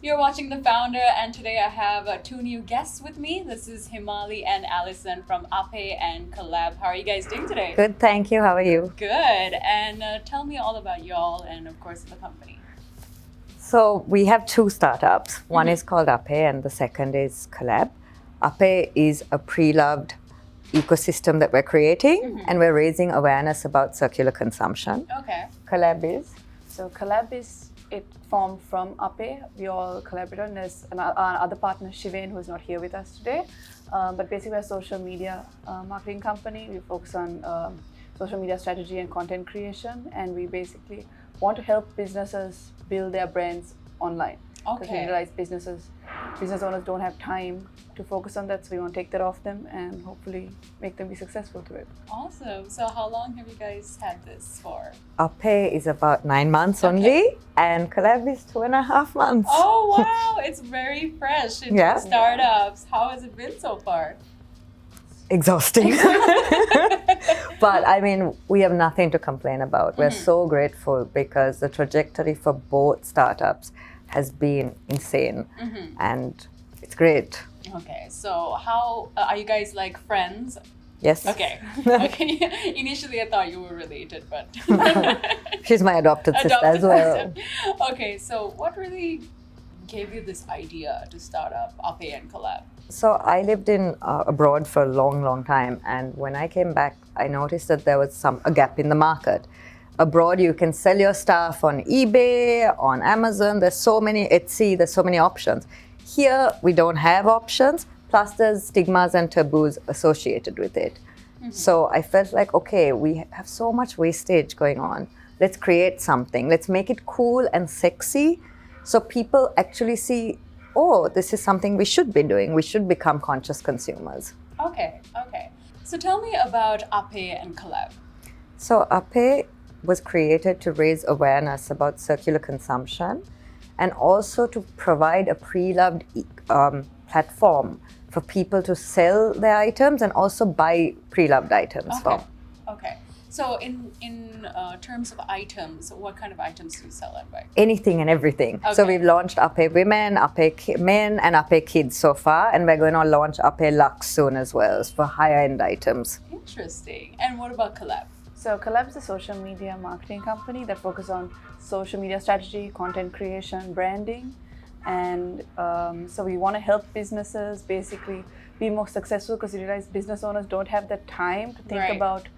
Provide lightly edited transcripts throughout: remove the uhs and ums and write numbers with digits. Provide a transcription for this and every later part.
You're watching The Founder, and today I have two new guests with me. This is Himali and Alison from Ape and COLLAB. How are you guys doing today? Good, thank you. How are you? Good. And tell me all about y'all and, of course, the company. So we have two startups. One is called Ape and the second is COLLAB. Ape is a pre-loved ecosystem that we're creating and we're raising awareness about circular consumption. Okay. COLLAB is? So COLLAB is, it formed from Ape. We all collaborated, and there's our other partner Wijemanne, who's not here with us today. But basically we're a social media marketing company. We focus on social media strategy and content creation, and we basically want to help businesses build their brands online. Because we realize business owners don't have time to focus on that, so we want to take that off them and hopefully make them be successful through it. Awesome. So how long have you guys had this for? Ape is about 9 months only and COLLAB is 2.5 months. Oh, wow. It's very fresh into startups. How has it been so far? Exhausting. But I mean, we have nothing to complain about. We're so grateful because the trajectory for both startups has been insane and it's great. Okay, so how are you guys like friends? Yes. Okay. Initially I thought you were related, but She's my adopted sister as well. Okay, so what really gave you this idea to start up Ape and COLLAB? So I lived in abroad for a long time, and when I came back, I noticed that there was a gap in the market. Abroad, you can sell your stuff on eBay, on Amazon. There's so many Etsy. There's so many options. Here, we don't have options. Plus, there's stigmas and taboos associated with it. So I felt like, okay, we have so much wastage going on. Let's create something. Let's make it cool and sexy, so people actually see, oh, this is something we should be doing. We should become conscious consumers. Okay. So tell me about Ape and COLLAB. So Ape was created to raise awareness about circular consumption and also to provide a pre-loved platform for people to sell their items and also buy pre-loved items from. Okay. So in terms of items, what kind of items do you sell and buy? Anything and everything. So we've launched Ape Women, Ape Men and Ape Kids so far, and we're going to launch Ape Luxe soon as well for higher end items. Interesting. And what about COLLAB? So COLLAB is a social media marketing company that focuses on social media strategy, content creation, branding. And so we want to help businesses basically be more successful, because we realize business owners don't have the time to think about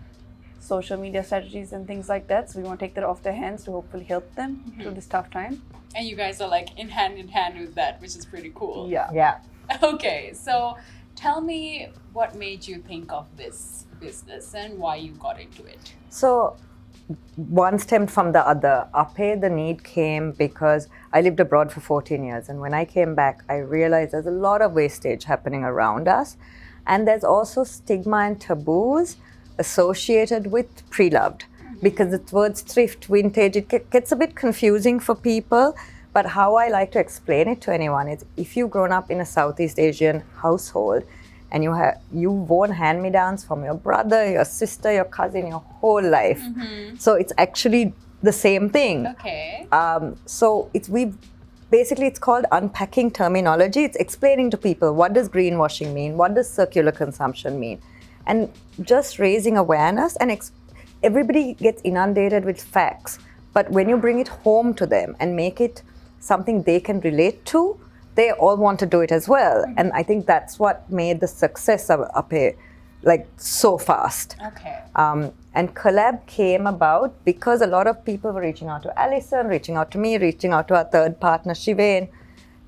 social media strategies and things like that. So we want to take that off their hands to hopefully help them through this tough time. And you guys are like in hand with that, which is pretty cool. Yeah. Okay, so tell me what made you think of this business and why you got into it. So one stemmed from the other. Ape, the need came because I lived abroad for 14 years, and when I came back, I realized there's a lot of wastage happening around us, and there's also stigma and taboos associated with pre-loved, because the words thrift, vintage, it gets a bit confusing for people. But how I like to explain it to anyone is, if you've grown up in a Southeast Asian household and you've worn hand-me-downs from your brother, your sister, your cousin your whole life, so it's actually the same thing. Okay. So it's called unpacking terminology. It's explaining to people, what does greenwashing mean, what does circular consumption mean, and just raising awareness. And everybody gets inundated with facts, but when you bring it home to them and make it something they can relate to, they all want to do it as well. And I think that's what made the success of Ape like so fast. Okay. And COLLAB came about because a lot of people were reaching out to Alison, reaching out to me, reaching out to our third partner, Wijemanne,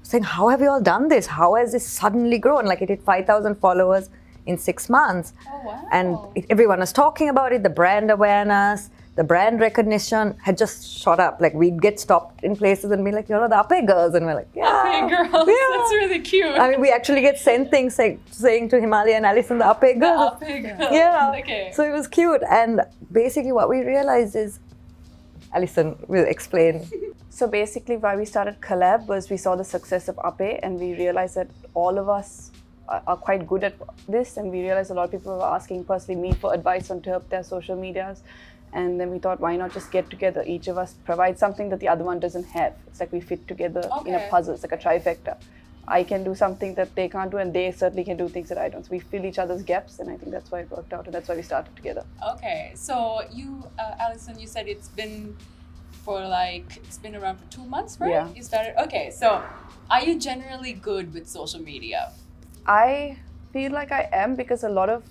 saying, how have you all done this? How has this suddenly grown? Like, it hit 5,000 followers in 6 months. Oh, wow. And everyone was talking about it. The brand awareness, the brand recognition had just shot up. Like, we'd get stopped in places and be like, you're the Ape girls. And we're like, yeah. Ape girls, that's really cute. I mean, we actually get sent things saying to Himali and Alison, the Ape girls. The Ape girls. Yeah. Okay. So it was cute. And basically what we realized is, Alison will explain. So basically why we started COLLAB was we saw the success of Ape, and we realized that all of us are quite good at this, and we realized a lot of people were asking personally me for advice on to help their social medias. And then we thought, why not just get together? Each of us provide something that the other one doesn't have. It's like we fit together in a puzzle. It's like a trifecta. I can do something that they can't do, and they certainly can do things that I don't. So we fill each other's gaps, and I think that's why it worked out, and that's why we started together. Okay, so you, Alison, you said it's been around for 2 months, right? Yeah. You started. Okay, so are you generally good with social media? I feel like I am, because a lot of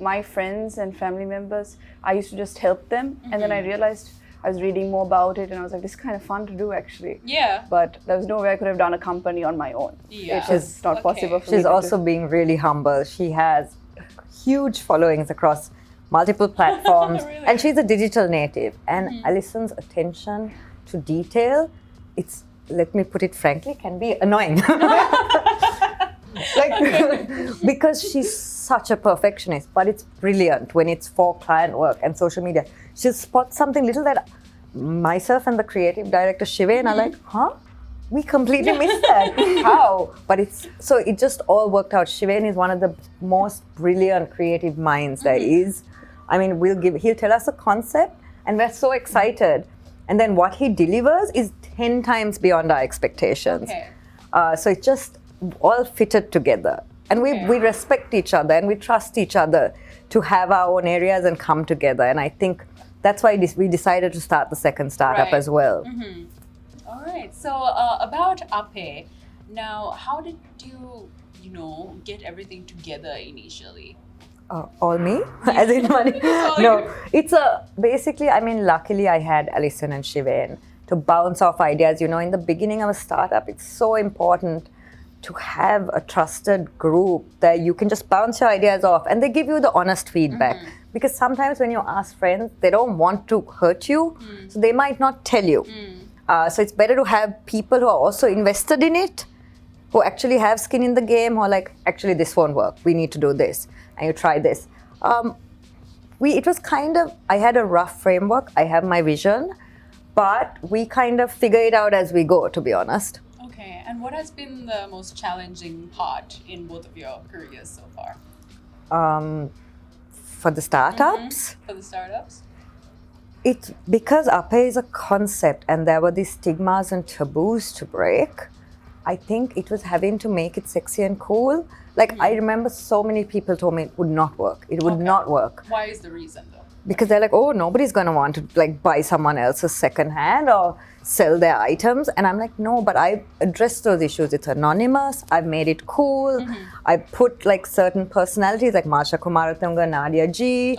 my friends and family members, I used to just help them, and then I realized I was reading more about it, and I was like, this is kind of fun to do, actually. Yeah. But there was no way I could have done a company on my own. Yeah. It's just not possible for me. She's also being really humble. She has huge followings across multiple platforms, Really? and she's a digital native. And Alison's attention to detail, it's, let me put it frankly, can be annoying. Because she's such a perfectionist, but it's brilliant when it's for client work and social media. She'll spot something little that myself and the creative director Shivain are like, huh? We completely missed that. How? But it just all worked out. Shivain is one of the most brilliant creative minds there is. I mean, he'll tell us a concept, and we're so excited. And then what he delivers is 10 times beyond our expectations. Okay. So it just all fitted together. And we respect each other, and we trust each other to have our own areas and come together. And I think that's why we decided to start the second startup as well. All right. So about Ape, now how did you get everything together initially? All me? As in money? No, it's basically, I mean, luckily I had Alison and Shivain to bounce off ideas. You know, in the beginning of a startup, it's so important to have a trusted group that you can just bounce your ideas off, and they give you the honest feedback. Because sometimes when you ask friends, they don't want to hurt you, so they might not tell you. So it's better to have people who are also invested in it, who actually have skin in the game, or like, actually this won't work, we need to do this, and you try this. It was kind of, I had a rough framework, I have my vision, but we kind of figure it out as we go, to be honest. Okay, and what has been the most challenging part in both of your careers so far? For the startups, For the startups? it's because Ape is a concept and there were these stigmas and taboos to break. I think it was having to make it sexy and cool. Like, I remember so many people told me it would not work. It would not work. Why is the reason though? Because they're like, oh, nobody's going to want to like buy someone else's secondhand or sell their items. And I'm like, no, but I addressed those issues. It's anonymous. I've made it cool. I put like certain personalities like Masha Kumaratunga, Nadia G,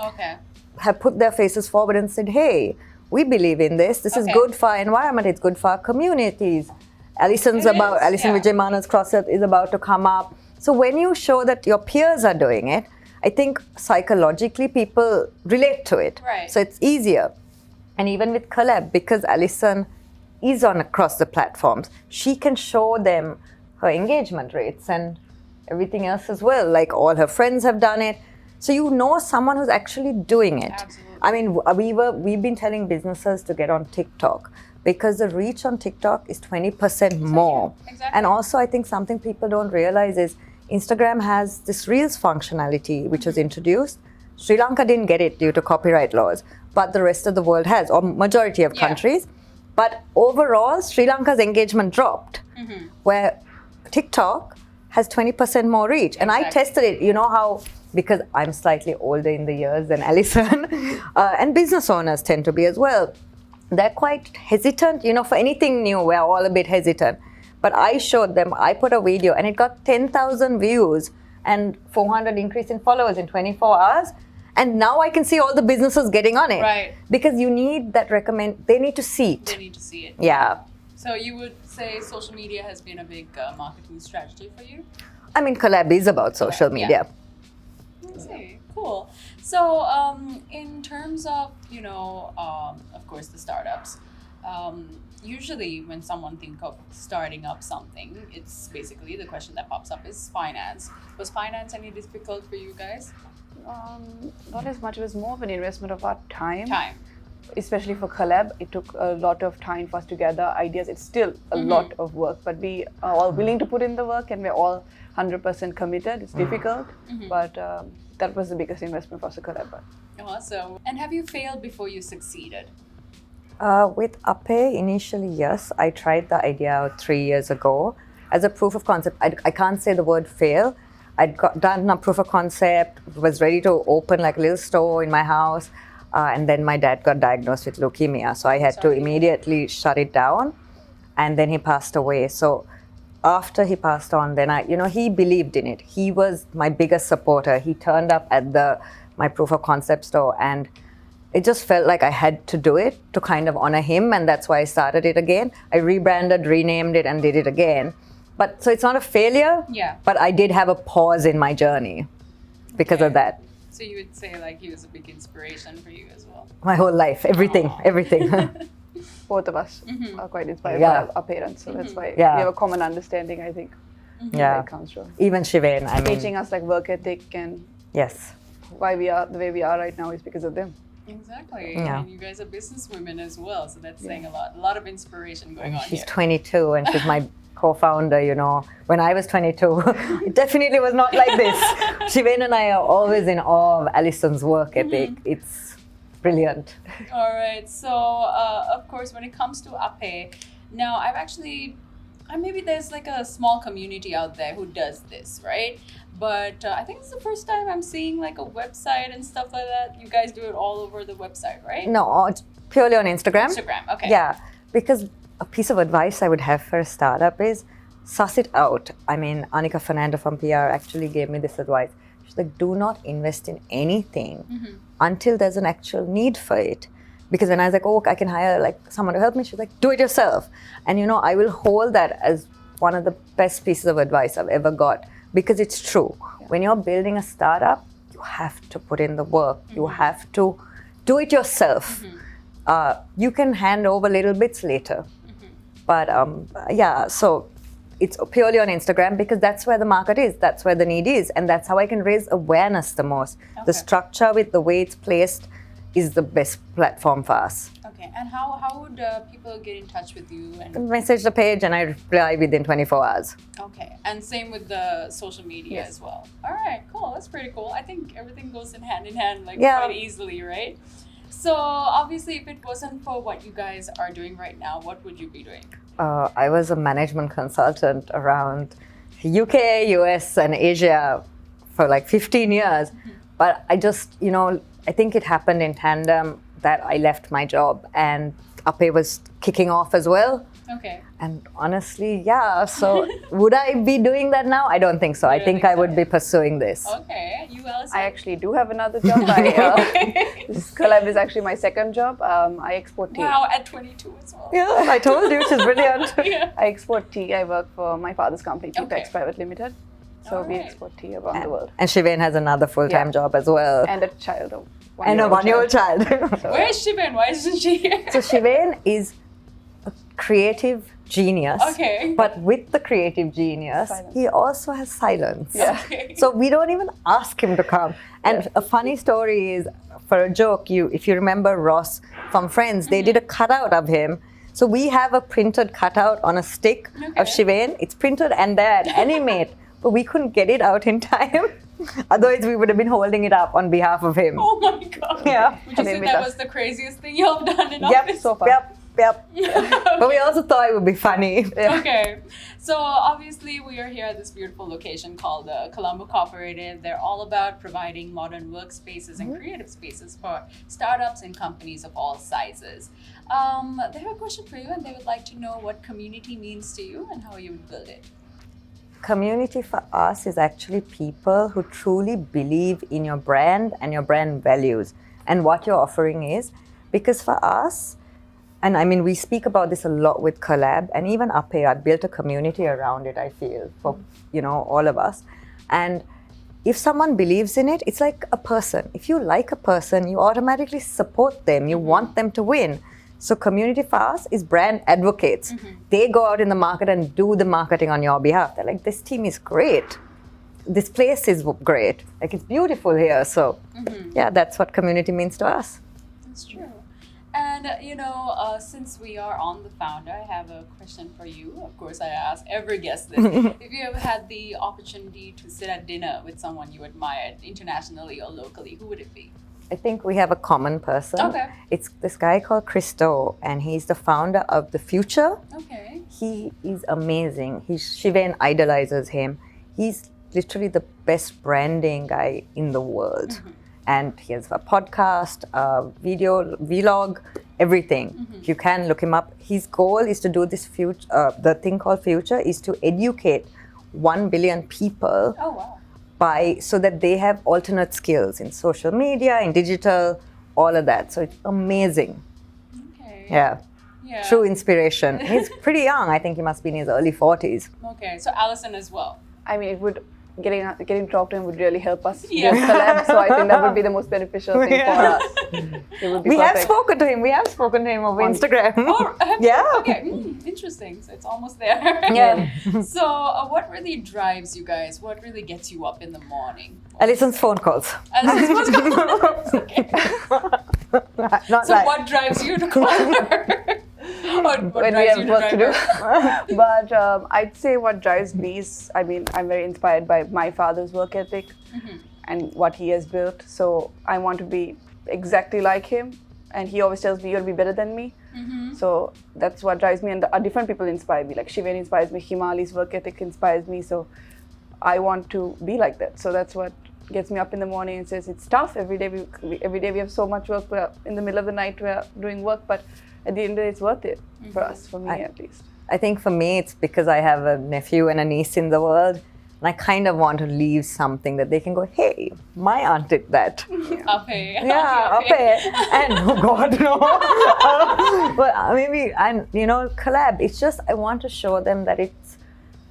have put their faces forward and said, hey, we believe in this. This is good for our environment. It's good for our communities. Alison Wijemanne's CrossFit is about to come up. So when you show that your peers are doing it, I think psychologically people relate to it. Right. So it's easier. And even with Collab, because Alison is on across the platforms, she can show them her engagement rates and everything else as well. Like, all her friends have done it. So you know someone who's actually doing it. Absolutely. I mean, we've been telling businesses to get on TikTok, because the reach on TikTok is 20% more. Exactly. And also, I think something people don't realize is Instagram has this Reels functionality, which was introduced. Sri Lanka didn't get it due to copyright laws, but the rest of the world has, or majority of countries. But overall, Sri Lanka's engagement dropped, where TikTok has 20% more reach. And I tested it, you know how, because I'm slightly older in the years than Alison, and business owners tend to be as well. They're quite hesitant, you know, for anything new, we're all a bit hesitant. But I showed them, I put a video and it got 10,000 views and 400 increase in followers in 24 hours. And now I can see all the businesses getting on it. Right. Because you need that they need to see it. They need to see it. Yeah. So you would say social media has been a big marketing strategy for you? I mean, Collab is about social media. I see. Cool. So in terms of, of course, the startups, usually when someone think of starting up something, it's basically the question that pops up is finance. Was finance any difficult for you guys? Not as much. It was more of an investment of our time. especially for Collab, it took a lot of time for us to gather ideas. It's still a lot of work, but we are all willing to put in the work, and we're all 100% committed. It's difficult, but that was the biggest investment for us, Collab. Awesome. And have you failed before you succeeded? With Ape, initially, yes. I tried the idea out 3 years ago as a proof of concept. I can't say the word fail. I'd done a proof of concept, was ready to open like a little store in my house. And then my dad got diagnosed with leukemia. So I had to immediately shut it down. And then he passed away. So after he passed on, then he believed in it. He was my biggest supporter. He turned up at my proof of concept store, and it just felt like I had to do it to kind of honor him. And that's why I started it again. I rebranded, renamed it, and did it again. But so it's not a failure, but I did have a pause in my journey because of that. So you would say like he was a big inspiration for you as well? My whole life, everything. Both of us are quite inspired by our parents, so that's why we have a common understanding, I think, where it comes from. Even Wijemanne, I mean. Teaching us like work ethic, and yes, why we are the way we are right now is because of them. Exactly. Yeah. And you guys are businesswomen as well, so that's saying a lot of inspiration going on She's here. 22 and she's my co-founder, When I was 22, it definitely was not like this. Wijemanne and I are always in awe of Alison's work ethic. It's brilliant. All right. So, of course, when it comes to Ape, now maybe there's like a small community out there who does this, right? But I think it's the first time I'm seeing like a website and stuff like that. You guys do it all over the website, right? No, it's purely on Instagram. Instagram, okay. Yeah, because a piece of advice I would have for a startup is suss it out. I mean, Anika Fernando from PR actually gave me this advice. She's like, do not invest in anything until there's an actual need for it. Because when I was like, oh, I can hire like someone to help me, she's like, do it yourself. And I will hold that as one of the best pieces of advice I've ever got, because it's true. Yeah. When you're building a startup, you have to put in the work. You have to do it yourself. You can hand over little bits later. But so it's purely on Instagram because that's where the market is, that's where the need is, and that's how I can raise awareness the most. Okay. The structure with the way it's placed is the best platform for us. Okay, and how would people get in touch with you? And message the page and I reply within 24 hours. Okay, and same with the social media as well. All right, cool, that's pretty cool. I think everything goes in hand like quite easily, right? So obviously if it wasn't for what you guys are doing right now, what would you be doing? I was a management consultant around UK, US and Asia for like 15 years. But I just, I think it happened in tandem that I left my job and Ape was kicking off as well. Okay. And honestly, so would I be doing that now? I don't think so. I think I would be pursuing this. Okay. You, Alison? I actually do have another job. This collab is actually my second job. I export tea. Wow, at 22 as well. Yeah, I told you, she's brilliant. I export tea. I work for my father's company, Teapex Private Limited. So we export tea around the world. And Wijemanne has another full-time job as well. And a child. And a one-year-old child. So, where is Wijemanne? Why isn't she here? So Wijemanne is a creative genius. Okay. But with the creative genius, he also has silence. Yeah. Okay. So we don't even ask him to come. And a funny story is, for a joke, if you remember Ross from Friends, they did a cutout of him. So we have a printed cutout on a stick of Wijemanne. It's printed and there at Animate. But we couldn't get it out in time. Otherwise, we would have been holding it up on behalf of him. Oh my God. Yeah. Would you say that was the craziest thing you have done in office? So far. Yep. But we also thought it would be funny. Okay. So obviously we are here at this beautiful location called the Colombo Cooperative. They're all about providing modern workspaces and creative spaces for startups and companies of all sizes. They have a question for you and they would like to know what community means to you and how you would build it. Community for us is actually people who truly believe in your brand and your brand values and what your offering is. Because for us, and I mean, we speak about this a lot with Collab and even Ape, I built a community around it, I feel, for, all of us. And if someone believes in it, it's like a person. If you like a person, you automatically support them. You want them to win. So community for us is brand advocates. They go out in the market and do the marketing on your behalf. They're like, this team is great. This place is great. Like, it's beautiful here. So yeah, that's what community means to us. That's true. And since we are on the founder, I have a question for you. Of course, I ask every guest this. If you ever had the opportunity to sit at dinner with someone you admired internationally or locally, who would it be? I think we have a common person. Okay. It's this guy called Christo, and he's the founder of The Future. Okay. He is amazing. Shivain idolizes him. He's literally the best branding guy in the world. Mm-hmm. And he has a podcast, a video, vlog, everything. Mm-hmm. You can look him up. His goal is to do this the thing called Future is to educate 1 billion people. Oh, wow. So that they have alternate skills in social media, in digital, all of that. So it's amazing. Okay. Yeah. True inspiration. He's pretty young. I think he must be in his early 40s. Okay. So Alison as well. I mean, getting to talk to him would really help us. Yeah. Do a collab, so I think that would be the most beneficial thing for us. It would be We have perfect. spoken to him. We have spoken to him over Instagram. Oh, yeah. Okay. Interesting. So it's almost there. Yeah. So what really drives you guys? What really gets you up in the morning? Alison's phone calls. Alison's phone calls. Okay. Not So like. what drives you to call her? What When we drives have you work to do. drive her? But I'd say what drives me is, I'm very inspired by my father's work ethic and what he has built. So I want to be exactly like him. And he always tells me, you'll be better than me. So that's what drives me. And different people inspire me. Like Shivain inspires me, Himali's work ethic inspires me. So I want to be like that. So that's what gets me up in the morning and says, it's tough. Every day we have so much work. We're in the middle of the night, we're doing work. But at the end of the day, it's worth it for us, for me at least. I think for me, it's because I have a nephew and a niece in the world. And I kind of want to leave something that they can go, hey, my aunt did that. Ape. Yeah, Ape. And oh God, no. But maybe, and collab. It's just, I want to show them that it's,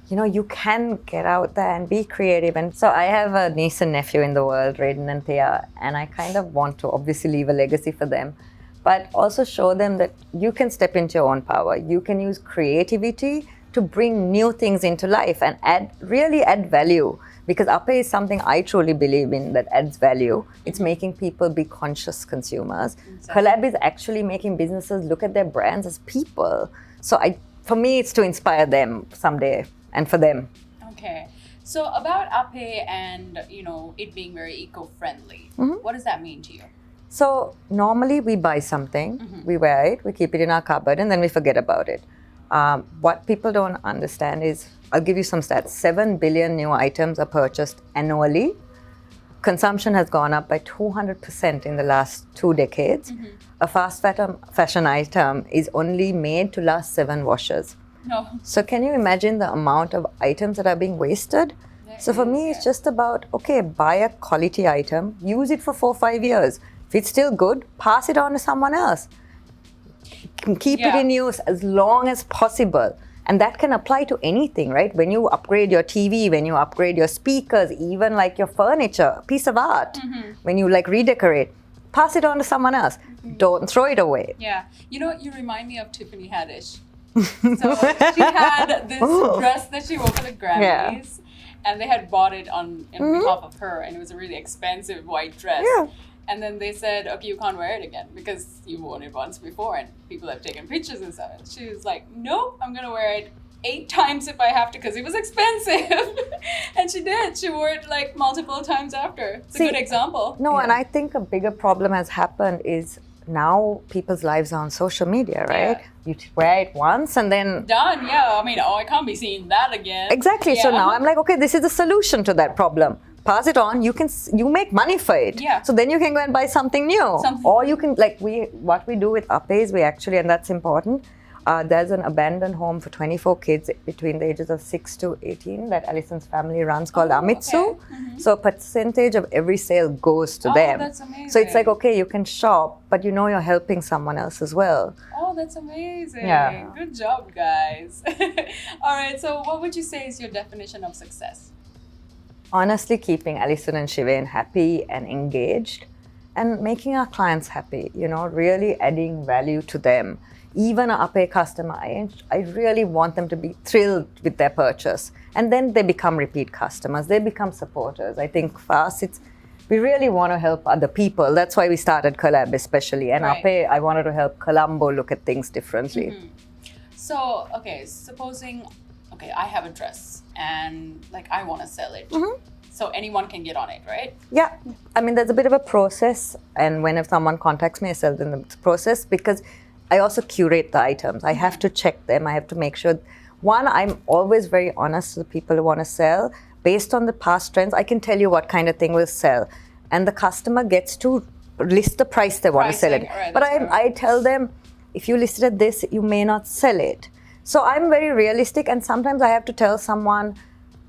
you can get out there and be creative. And so I have a niece and nephew in the world, Raiden and Thea, and I kind of want to obviously leave a legacy for them, but also show them that you can step into your own power. You can use creativity to bring new things into life and really add value. Because Ape is something I truly believe in that adds value. It's making people be conscious consumers. Exactly. Collab is actually making businesses look at their brands as people. So for me, it's to inspire them someday and for them. Okay. So about Ape and, it being very eco-friendly, what does that mean to you? So normally we buy something, we wear it, we keep it in our cupboard, and then we forget about it. What people don't understand is, I'll give you some stats. 7 billion new items are purchased annually. Consumption has gone up by 200% in the last 2 decades. A fast fashion item is only made to last 7 washes. No. So can you imagine the amount of items that are being wasted? So for me, it's just about, okay, buy a quality item, use it for 4-5 years. If it's still good, pass it on to someone else. Keep it in use as long as possible. And that can apply to anything, right? When you upgrade your TV, when you upgrade your speakers, even like your furniture, piece of art, when you redecorate, pass it on to someone else. Don't throw it away. Yeah. You remind me of Tiffany Haddish. So she had this dress that she wore for the Grammys, and they had bought it on behalf of her, and it was a really expensive white dress. Yeah. And then they said, okay, you can't wear it again because you worn it once before and people have taken pictures and stuff. And she was like, nope, I'm going to wear it 8 times if I have to because it was expensive. And she did. She wore it multiple times after. It's a good example. No, and I think a bigger problem has happened is now people's lives are on social media, right? Yeah. You wear it once and then... Done, yeah. I can't be seeing that again. Exactly. Yeah. So now I'm like, okay, this is the solution to that problem. Pass it on. You make money for it. Yeah. So then you can go and buy something new. Or you can what we do with Ape is we actually, and that's important. There's an abandoned home for 24 kids between the ages of 6 to 18 that Alison's family runs called Amitsu. Okay. So a percentage of every sale goes to them. That's amazing. So it's okay, you can shop, but you're helping someone else as well. Oh, that's amazing. Yeah. Good job, guys. All right. So what would you say is your definition of success? Honestly, keeping Alison and Shivain happy and engaged and making our clients happy, really adding value to them. Even an Ape customer, I really want them to be thrilled with their purchase. And then they become repeat customers. They become supporters. I think for us, it's we really want to help other people. That's why we started Collab especially. And Right. Ape, I wanted to help Colombo look at things differently. So, okay, supposing, okay, I have a dress and like I want to sell it. So anyone can get on it, right? Yeah, I mean, there's a bit of a process. And whenever someone contacts me, I sell them the process because I also curate the items. I have to check them. I have to make sure. One, I'm always very honest to the people who want to sell. Based on the past trends, I can tell you what kind of thing will sell. And the customer gets to list the price they want to sell it. Pricing, right, But that's right. I tell them, if you listed at this, you may not sell it. So I'm very realistic. And sometimes I have to tell someone,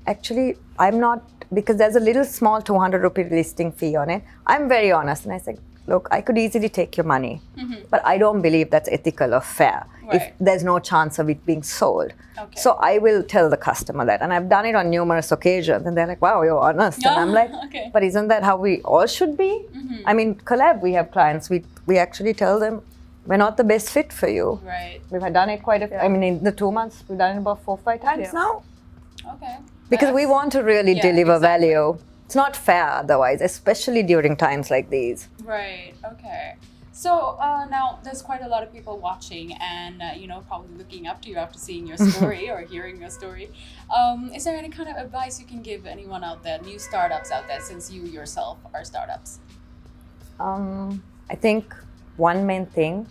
actually, I'm not, because there's a little small 200 rupee listing fee on it. I'm very honest. And I say, look, I could easily take your money, but I don't believe that's ethical or fair if Right. there's no chance of it being sold. Okay. So I will tell the customer that. And I've done it on numerous occasions. And they're like, wow, you're honest. And I'm like, Okay. but isn't that how we all should be? I mean, Collab, we have clients. We actually tell them, we're not the best fit for you. Right. We've done it quite I mean, in the 2 months, we've done it about 4 or 5 times Yeah. now. Okay. Because we That's- want to really Yeah, deliver exactly. value. It's not fair otherwise, especially during times like these. Right. Okay. So now there's quite a lot of people watching and probably looking up to you after seeing your story or hearing your story. Is there any kind of advice you can give anyone out there, new startups out there, since you yourself are startups? I think one main thing,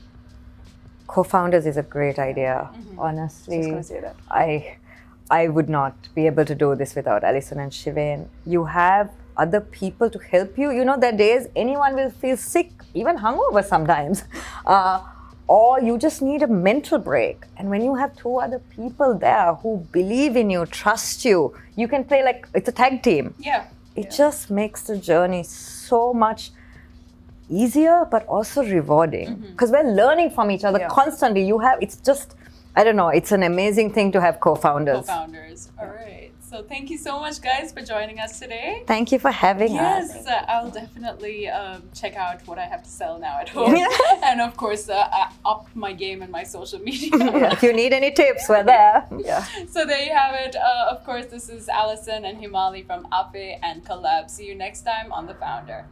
co-founders is a great idea. Honestly, Just gonna say that. I would not be able to do this without Alison and Shivain. You have other people to help you. You know, there are days anyone will feel sick, even hungover sometimes. Or you just need a mental break. And when you have 2 other people there who believe in you, trust you, you can play like it's a tag team. Yeah. It just makes the journey so much easier, but also rewarding. Because we're learning from each other Yeah. constantly. It's just, I don't know, it's an amazing thing to have co-founders. Co-founders. All right. So thank you so much, guys, for joining us today. Thank you for having us. Yes, I'll definitely check out what I have to sell now at home. And of course, up my game in my social media. If you need any tips, we're there. Yeah. So there you have it. Of course, this is Alison and Himali from Ape and Collab. See you next time on The Founder.